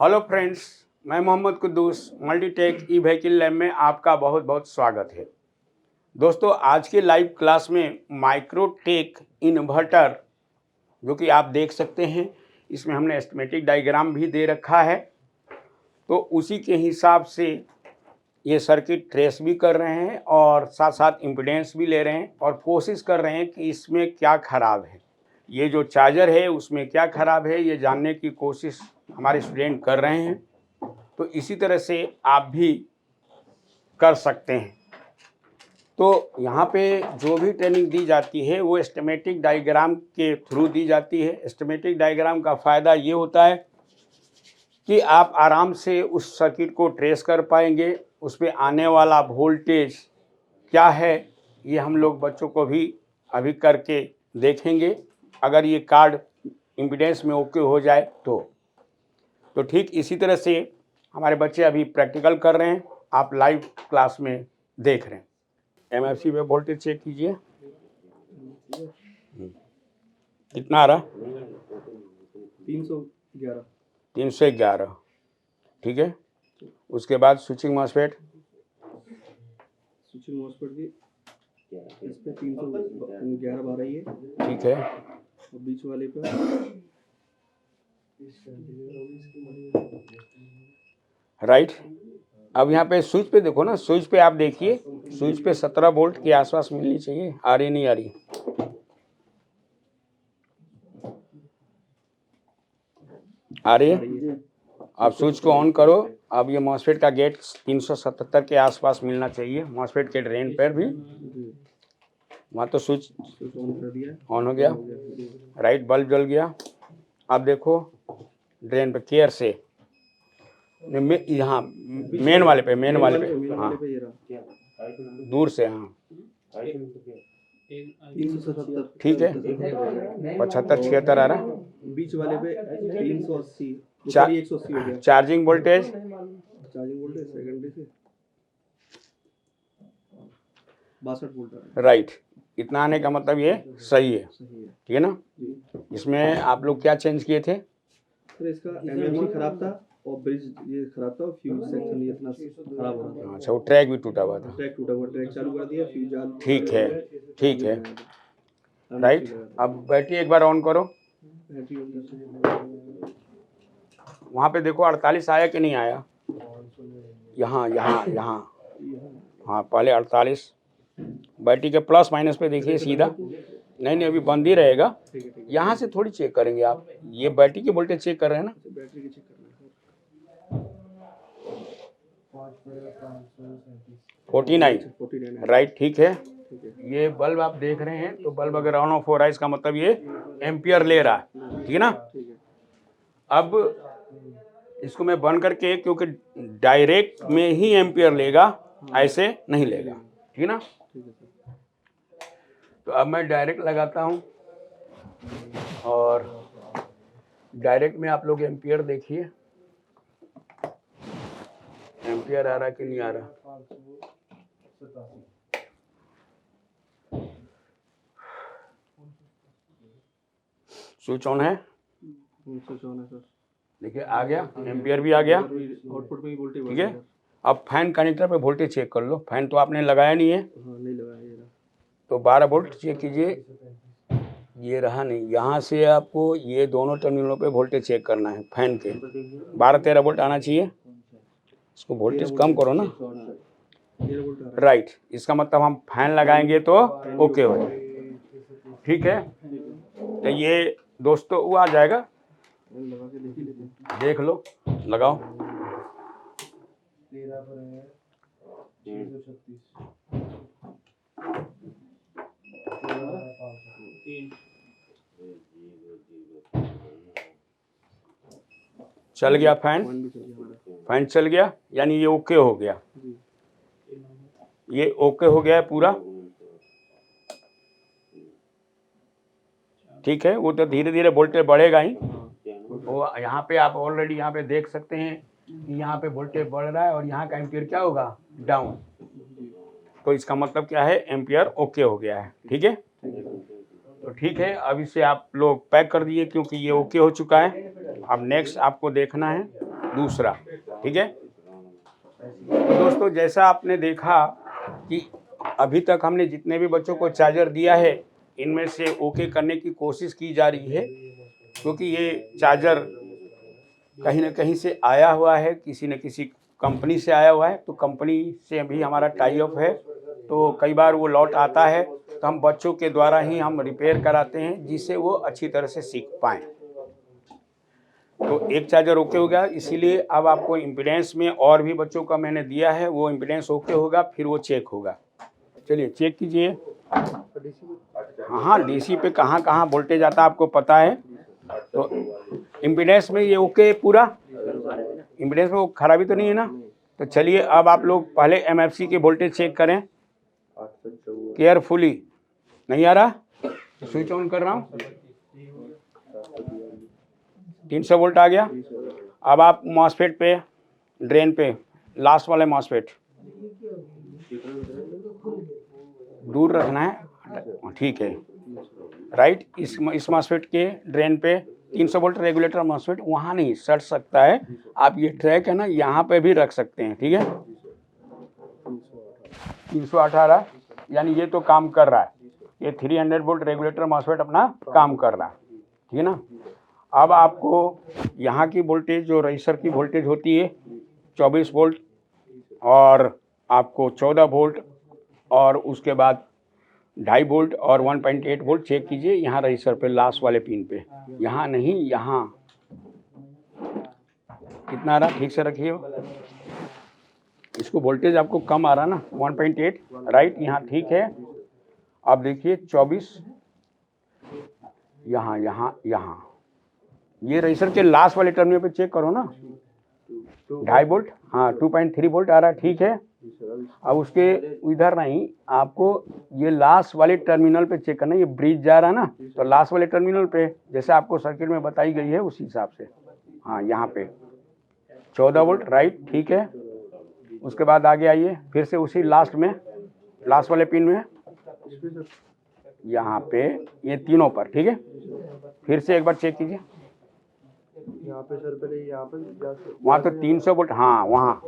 Hello friends, मैं Mohammad Quddus Multitech e vehicle lab में आपका बहुत बहुत स्वागत है। दोस्तों, आज के लाइव क्लास में माइक्रोटेक इन्वर्टर जो कि आप देख सकते हैं, इसमें हमने एस्टिमेटिक डायग्राम भी दे रखा है। तो उसी के हिसाब से ये सर्किट ट्रेस भी कर रहे हैं और साथ साथ इम्पीडेंस भी ले रहे हैं और कोशिश कर रहे हैं कि इसमें क्या खराब है, ये जो चार्जर है उसमें क्या खराब है, ये जानने की कोशिश हमारे स्टूडेंट कर रहे हैं। तो इसी तरह से आप भी कर सकते हैं। तो यहाँ पे जो भी ट्रेनिंग दी जाती है वो एस्टिमेटिक डायग्राम के थ्रू दी जाती है। एस्टिमेटिक डायग्राम का फ़ायदा ये होता है कि आप आराम से उस सर्किट को ट्रेस कर पाएंगे, उस पर आने वाला वोल्टेज क्या है ये हम लोग बच्चों को भी अभी करके देखेंगे। अगर ये कार्ड इम्पीडेंस में ओके हो जाए तो ठीक इसी तरह से हमारे बच्चे अभी प्रैक्टिकल कर रहे हैं, आप लाइव क्लास में देख रहे हैं। एमएफसी में वोल्टेज चेक कीजिए कितना आ रहा, 311। ठीक है, उसके बाद स्विचिंग मॉसफेट की इस पे 311 आ रही है। ठीक है, और बीच वाले पे राइट। अब यहाँ पे स्विच पे देखो ना, स्विच पे आप देखिए, स्विच पे 17 वोल्ट के आसपास मिलनी चाहिए। आ रही नहीं आ रही, आ रही है। आप स्विच को ऑन करो। अब ये मॉसफेट का गेट 377 के आसपास मिलना चाहिए, मॉसफेट के ड्रेन पर भी। वहाँ तो स्विच ऑन हो गया, राइट, बल्ब जल गया। अब देखो ड्रेन पे केयर से, यहाँ मेन वाले पे, हाँ दूर से, हाँ ठीक है, 75-76 आ रहा। बीच वाले पे 380, 180 चार्जिंग वोल्टेज सेकेंडरी से 62 वोल्ट, राइट। इतना आने का मतलब ये सही है, ठीक है ना। इसमें आप लोग क्या चेंज किए थे? फिर इसका एमएमसी खराब था और ब्रिज ये खराब था, फ्यूज सेक्शन ये इतना खराब हो रहा था। अच्छा, वो ट्रैक भी टूटा हुआ था। ट्रैक टूटा हुआ, ट्रैक चालू कर दिया, फ्यूज ठीक है, ठीक है, राइट। अब बैटरी एक बार ऑन करो। वहाँ पे देखो 48 आया कि नहीं आया? यहाँ यहाँ यहाँ, हाँ पहले 48। बैटरी के प्लस माइनस पे देखिए सीधा। नहीं अभी बंद ही रहेगा। यहाँ से थोड़ी चेक करेंगे आप, ये बैटरी की वोल्टेज चेक कर रहे हैं ना। 49, राइट, ठीक है। ये बल्ब आप देख रहे हैं, तो बल्ब अगर ऑन ऑफ हो रहा है इसका मतलब ये एम्पियर ले रहा है, ठीक है ना। अब इसको मैं बंद करके, क्योंकि डायरेक्ट में ही एम्पियर लेगा, ऐसे नहीं लेगा, ठीक है ना। तो अब मैं डायरेक्ट लगाता हूँ और डायरेक्ट में आप लोग एम्पियर देखिए, एम्पियर आ रहा कि नहीं आ रहा। स्विच ऑन है, देखिए आ गया, एम्पियर भी आ गया, आउटपुट में वोल्टेज, ठीक है। अब फैन कनेक्टर पे वोल्टेज चेक कर लो। फैन तो आपने लगाया नहीं है, नहीं लगाया, तो 12 वोल्ट चेक कीजिए। ये रहा नहीं, यहाँ से आपको ये दोनों टर्मिनलों पे वोल्टेज चेक करना है। फैन के 12-13 वोल्ट आना चाहिए। इसको वोल्टेज कम करो ना, राइट। इसका मतलब हम फैन लगाएंगे तो ओके हो जाए, ठीक है। तो ये दोस्तों वो आ जाएगा, देख लो, लगाओ। चल गया फैन, फैन चल गया, यानी ये ओके हो गया, ये ओके हो गया है पूरा, ठीक है। वो तो धीरे धीरे वोल्टेज बढ़ेगा ही। वो यहाँ पे आप ऑलरेडी यहाँ पे देख सकते हैं कि यहाँ पे वोल्टेज बढ़ रहा है और यहाँ का एम्पियर क्या होगा, डाउन। तो इसका मतलब क्या है, एम्पियर ओके हो गया है, ठीक है। तो ठीक है, अब इसे आप लोग पैक कर दिए क्योंकि ये ओके हो चुका है। अब नेक्स्ट आपको देखना है दूसरा, ठीक है। तो दोस्तों जैसा आपने देखा कि अभी तक हमने जितने भी बच्चों को चार्जर दिया है इनमें से ओके करने की कोशिश की जा रही है, क्योंकि ये चार्जर कहीं ना कहीं से आया हुआ है, किसी न किसी कंपनी से आया हुआ है, तो कंपनी से भी हमारा टाई अप है। तो कई बार वो लौट आता है तो हम बच्चों के द्वारा ही हम रिपेयर कराते हैं, जिससे वो अच्छी तरह से सीख पाएँ। तो एक चार्जर ओके हो गया, इसीलिए अब आपको इम्पीडेंस में और भी बच्चों का मैंने दिया है, वो इम्पीडेंस ओके होगा, फिर वो चेक होगा। चलिए चेक कीजिए। हाँ, डीसी पे कहाँ कहाँ वोल्टेज आता है आपको पता है। तो इम्पीडेंस में ये ओके पूरा, इम्पीडेंस में वो खराबी तो नहीं है ना। तो चलिए अब आप लोग पहले एमएफसी के वोल्टेज चेक करें केयरफुली। नहीं आ रहा, स्विच ऑन कर रहा हूँ, 300 वोल्ट आ गया। अब आप मॉसफेट पे, ड्रेन पे, लास्ट वाले मॉसफेट दूर रखना है, ठीक है, राइट। इस मॉसफेट के ड्रेन पे 300 वोल्ट रेगुलेटर मॉसफेट वहाँ नहीं सट सकता है, आप ये ट्रैक है ना यहाँ पे भी रख सकते हैं, ठीक है। 318 यानी ये तो काम कर रहा है, ये 300 वोल्ट रेगुलेटर मॉसफेट अपना काम कर रहा है, ठीक है ना। अब आपको यहाँ की वोल्टेज जो रजिस्टर की वोल्टेज होती है 24 वोल्ट और आपको 14 वोल्ट और उसके बाद 2.5 वोल्ट और 1.8 वोल्ट चेक कीजिए यहाँ रजिस्टर पे, लास्ट वाले पिन पे, यहाँ नहीं, यहाँ कितना आ रहा ठीक से रखिए। इसको वोल्टेज आपको कम आ रहा ना 1.8, राइट, यहाँ ठीक है। अब देखिए 24 यहाँ यहाँ यहाँ ये रजिस्टर के लास्ट वाले टर्मिनल पे चेक करो ना, 2.5 वोल्ट, हाँ 2.3 वोल्ट आ रहा है, ठीक है। अब उसके इधर नहीं, आपको ये लास्ट वाले टर्मिनल पे चेक करना, ये ब्रिज जा रहा है ना, तो लास्ट वाले टर्मिनल पे जैसे आपको सर्किट में बताई गई है उसी हिसाब से, हाँ यहाँ पे 14 वोल्ट, राइट, ठीक है। उसके बाद आगे आइए फिर से उसी लास्ट में, लास्ट वाले पिन में, यहाँ पे ये तीनों पर, ठीक है। फिर से एक बार चेक कीजिए, यहाँ पे सर पहले यहाँ पे वहाँ तो 300 वोल्ट, हाँ वहाँ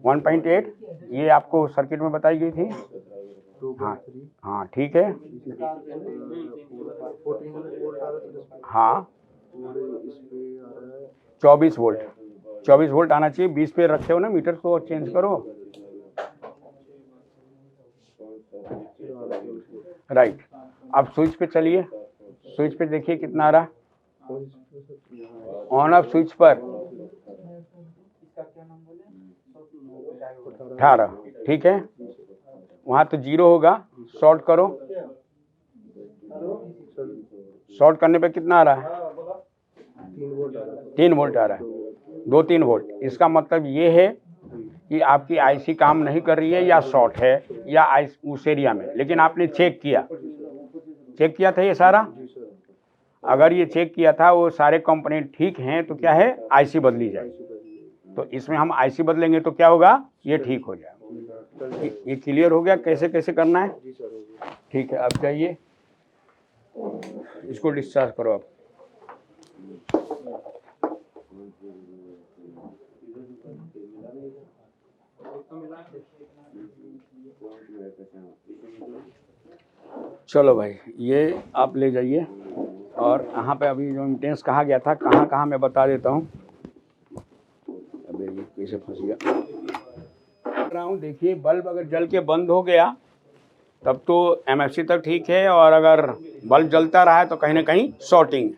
1.8 ये आपको सर्किट में बताई गई थी, हाँ हाँ ठीक है, हाँ 24 वोल्ट, 24 वोल्ट आना चाहिए। 20 पे रखे हो ना मीटर को, चेंज करो, राइट। अब स्विच पे चलिए, स्विच पे देखिए कितना आ रहा, ऑन ऑफ स्विच पर 18, ठीक है। वहाँ तो 0 होगा, शॉर्ट करो, शॉर्ट करने पे कितना आ रहा है, 3 वोल्ट आ रहा है, 2-3 वोल्ट। इसका मतलब ये है कि आपकी आईसी काम नहीं कर रही है या शॉर्ट है या उस एरिया में, लेकिन आपने चेक किया था ये सारा। अगर ये चेक किया था वो सारे कंपोनेंट ठीक हैं तो क्या है, आईसी बदली जाए। तो इसमें हम आईसी बदलेंगे तो क्या होगा, ये ठीक हो जाएगा। ये क्लियर हो गया कैसे कैसे करना है, ठीक है। अब जाइए इसको डिस्चार्ज करो आप। चलो भाई ये आप ले जाइए, और यहाँ पे अभी जो इम्पीडेंस कहा गया था कहाँ कहाँ मैं बता देता हूँ। अबे ये कैसे फंस गया, देखिए बल्ब अगर जल के बंद हो गया तब तो एमएफसी तक ठीक है, और अगर बल्ब जलता रहा है तो कहीं ना कहीं शॉर्टिंग।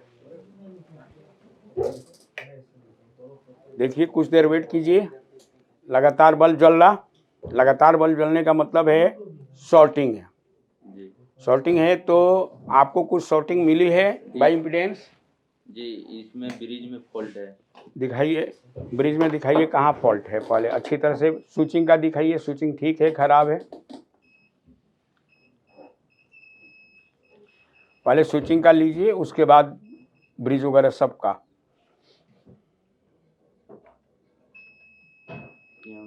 देखिए कुछ देर वेट कीजिए, लगातार बल्ब जल रहा, लगातार बल्ब जलने का मतलब है शॉर्टिंग है। शॉर्टिंग है तो आपको कुछ शॉर्टिंग मिली है बाई इम्पीडेंस जी, इसमें ब्रिज में फॉल्ट है। दिखाइए, ब्रिज में दिखाइए कहाँ फॉल्ट है, पहले अच्छी तरह से स्विचिंग का दिखाइए, स्विचिंग ठीक है खराब है, पहले स्विचिंग का लीजिए उसके बाद ब्रिज वगैरह सब का।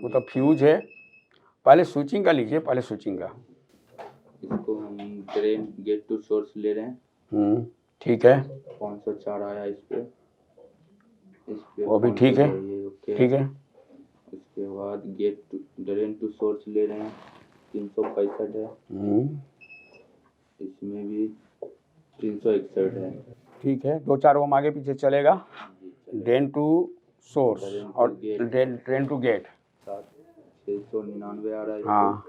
वो तो फ्यूज है, पहले स्विचिंग का लीजिए, पहले स्विचिंग का। इसको हम ड्रेन गेट टू सोर्स ले रहे हैं, ठीक है, 504 आया इस पे वो भी ठीक है, ठीक है। उसके बाद gate to drain to source ले रहे हैं, 365 है। इसमें भी 361 है। ठीक है, 2-4 ओम आगे पीछे चलेगा। जी, चलेगा। Drain to source drain to और गेट। Drain to gate. 699 आ रहा है। हाँ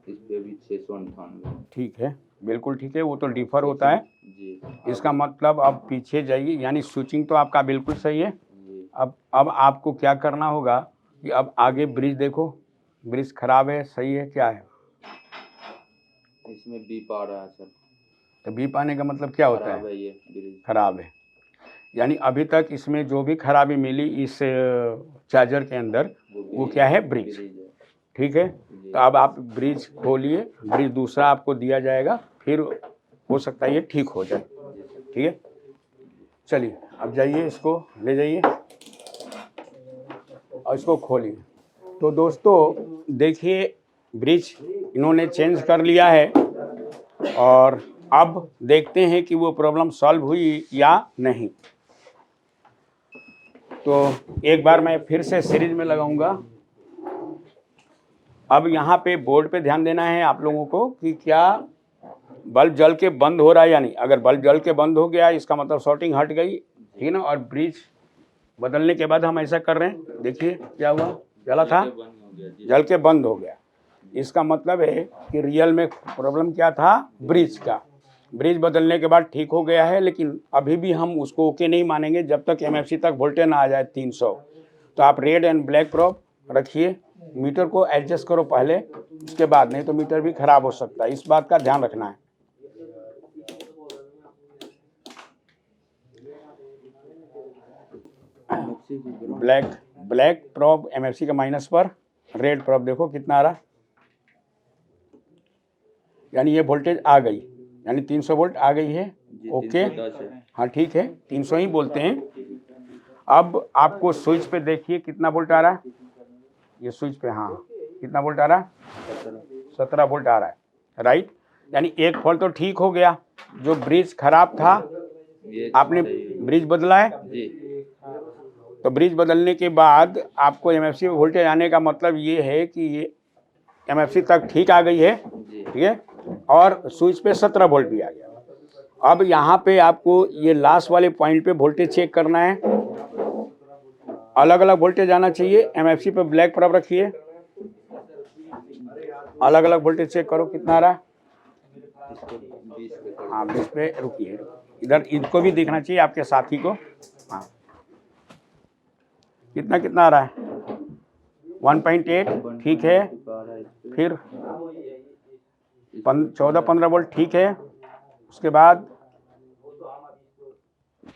इस पे भी 698। ठीक है, बिल्कुल ठीक है, वो तो डिफर होता है। जी। इसका मतलब अब पीछे जाइए, यानी स्विचिंग तो आपका बिल्कुल सही है। जी। अब आपको क्या करना होगा कि अब आगे ब्रिज देखो, ब्रिज खराब है, सही है, क्या है? इसमें बीप आ रहा है सर। तो बीप आने का मतलब क्या होता खराब है? है ये ब्रिज। खराब है, यानी अभी तक इसमें जो भी खराबी मिली इस चार्जर के अंदर वो क्या है? ब्रिज। है। ठीक है, तो अब आप ब्रिज खोलिए, ब्रिज दूसरा आपको दिया जाएगा, फिर हो सकता है ये ठीक हो जाए। ठीक है, चलिए अब जाइए, इसको ले जाइए और इसको खोलिए। तो दोस्तों देखिए, ब्रिज इन्होंने चेंज कर लिया है और अब देखते हैं कि वो प्रॉब्लम सॉल्व हुई या नहीं। तो एक बार मैं फिर से सीरीज में लगाऊंगा। अब यहाँ पे बोर्ड पे ध्यान देना है आप लोगों को कि क्या बल्ब जल के बंद हो रहा है या नहीं। अगर बल्ब जल के बंद हो गया इसका मतलब शॉर्टिंग हट गई, ठीक है ना। और ब्रिज बदलने के बाद हम ऐसा कर रहे हैं, देखिए क्या हुआ, जला था, जल के बंद हो गया। इसका मतलब है कि रियल में प्रॉब्लम क्या था? ब्रिज का। ब्रिज बदलने के बाद ठीक हो गया है, लेकिन अभी भी हम उसको ओके नहीं मानेंगे जब तक एमएफसी तक वोल्टेज ना आ जाए 300। तो आप रेड एंड ब्लैक प्रॉब रखिए, मीटर को एडजस्ट करो पहले, उसके बाद, नहीं तो मीटर भी खराब हो सकता है, इस बात का ध्यान रखना है। ब्लैक प्रॉब एमएफसी का माइनस पर, रेड प्रॉब देखो कितना आ रहा, यानी ये वोल्टेज आ गई, यानी 300 वोल्ट आ गई है। ओके, 310 है। हाँ ठीक है, 300 ही बोलते हैं। अब आपको स्विच पे देखिए कितना वोल्ट आ रहा है, ये स्विच पे, हाँ कितना वोल्ट आ रहा है? 17 वोल्ट आ रहा है, राइट। यानी एक फॉल्ट तो ठीक हो गया, जो ब्रिज खराब था आपने ब्रिज बदला है। जी। तो ब्रिज बदलने के बाद आपको एमएफसी वोल्टेज आने का मतलब ये है कि ये एमएफसी तक ठीक आ गई है, ठीक है, और स्विच पे 17 वोल्ट भी आ गया। अब यहाँ पे आपको ये लास्ट वाले पॉइंट पे वोल्टेज चेक करना है, अलग अलग वोल्टेज आना चाहिए। एमएफसी पे ब्लैक प्रॉब रखिए, अलग अलग वोल्टेज चेक करो कितना आ रहा है। हाँ 20 पे रुकिए, इधर इनको भी दिखना चाहिए आपके साथी को। हाँ कितना कितना आ रहा है? 1.8 ठीक है, फिर 14-15 वोल्ट ठीक है। उसके बाद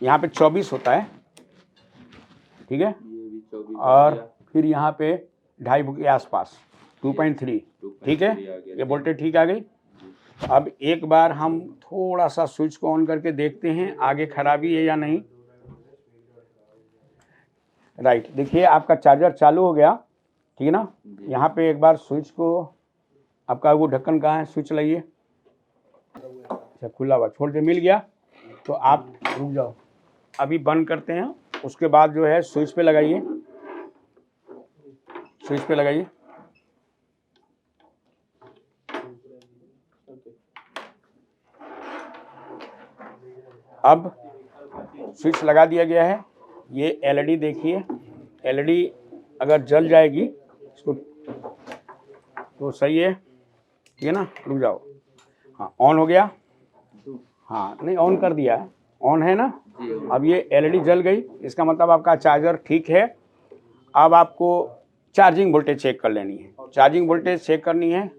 यहाँ पे 24 होता है, ठीक है, और फिर यहाँ पे 2.5 के आसपास 2.3 ठीक है, ये वोल्टेज ठीक आ गई। अब एक बार हम थोड़ा सा स्विच को ऑन करके देखते हैं आगे खराबी है या नहीं। राइट, देखिए आपका चार्जर चालू हो गया, ठीक है ना। यहाँ पे एक बार स्विच को, आपका वो ढक्कन कहाँ है, स्विच लगाइए। अच्छा खुला हुआ, छोड़ के मिल गया तो आप रुक जाओ, अभी बंद करते हैं। उसके बाद जो है स्विच पे लगाइए, स्विच पे लगाइए। अब स्विच लगा दिया गया है। ये एलईडी देखिए, एलईडी अगर जल जाएगी इसको तो सही है, ठीक है ना। रुक जाओ, हाँ ऑन हो गया, हाँ नहीं ऑन कर दिया है, ऑन है ना। अब ये एलईडी जल गई, इसका मतलब आपका चार्जर ठीक है। अब आपको चार्जिंग वोल्टेज चेक कर लेनी है, चार्जिंग वोल्टेज चेक करनी है।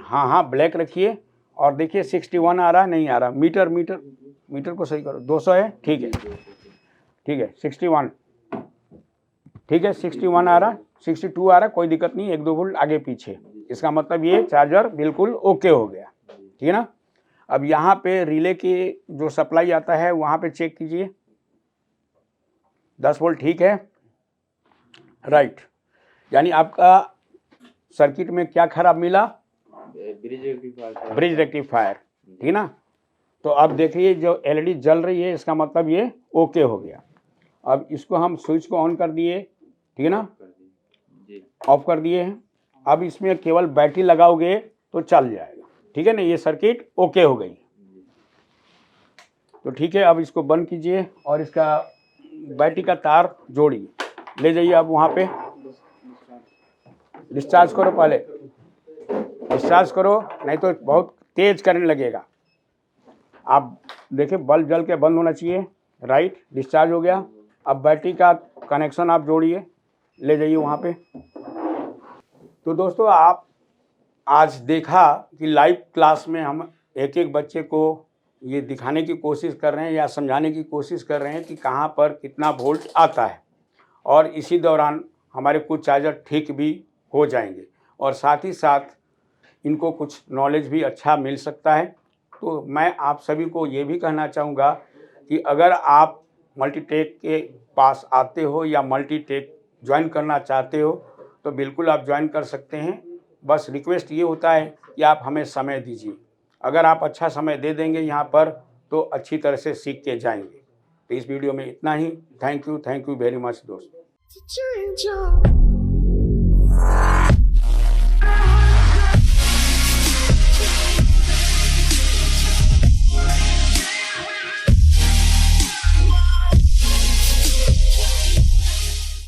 हाँ हाँ ब्लैक रखिए और देखिए 61 आ रहा, नहीं आ रहा, मीटर को सही करो, 200 है, ठीक है, ठीक है 61, ठीक है 61 आ रहा, 62 आ रहा, कोई दिक्कत नहीं, 1-2 वोल्ट आगे पीछे, इसका मतलब ये चार्जर बिल्कुल ओके हो गया, ठीक है ना। अब यहाँ पे रिले की जो सप्लाई आता है वहाँ पे चेक कीजिए, 10 वोल्ट ठीक है, राइट। यानी आपका सर्किट में क्या खराब मिला? ब्रिज रेक्टिफायर, ठीक ना। तो अब देखिए जो एलईडी जल रही है इसका मतलब ये ओके हो गया। अब इसको हम स्विच को ऑन कर दिए, ठीक है ना, जी ऑफ कर दिए हैं। अब इसमें केवल बैटरी लगाओगे तो चल जाएगा, ठीक है ना। ये सर्किट ओके हो गई। तो ठीक है, अब इसको बंद कीजिए और इसका बैटरी का तार जोड़िए, ले जाइए आप वहाँ पे, डिस्चार्ज करो, पहले डिस्चार्ज करो नहीं तो बहुत तेज करंट लगेगा। आप देखिए बल्ब जल के बंद होना चाहिए, राइट, डिस्चार्ज हो गया। अब बैटरी का कनेक्शन आप जोड़िए, ले जाइए वहाँ पे। तो दोस्तों आप आज देखा कि लाइव क्लास में हम एक एक बच्चे को ये दिखाने की कोशिश कर रहे हैं या समझाने की कोशिश कर रहे हैं कि कहाँ पर कितना वोल्ट आता है, और इसी दौरान हमारे कुछ चार्जर ठीक भी हो जाएंगे और साथ ही साथ इनको कुछ नॉलेज भी अच्छा मिल सकता है। तो मैं आप सभी को ये भी कहना चाहूँगा कि अगर आप मल्टीटेक के पास आते हो या मल्टीटेक ज्वाइन करना चाहते हो तो बिल्कुल आप ज्वाइन कर सकते हैं। बस रिक्वेस्ट ये होता है कि आप हमें समय दीजिए। अगर आप अच्छा समय दे देंगे यहाँ पर तो अच्छी तरह से सीख के जाएंगे। तो इस वीडियो में इतना ही। थैंक यू वेरी मच दोस्तों।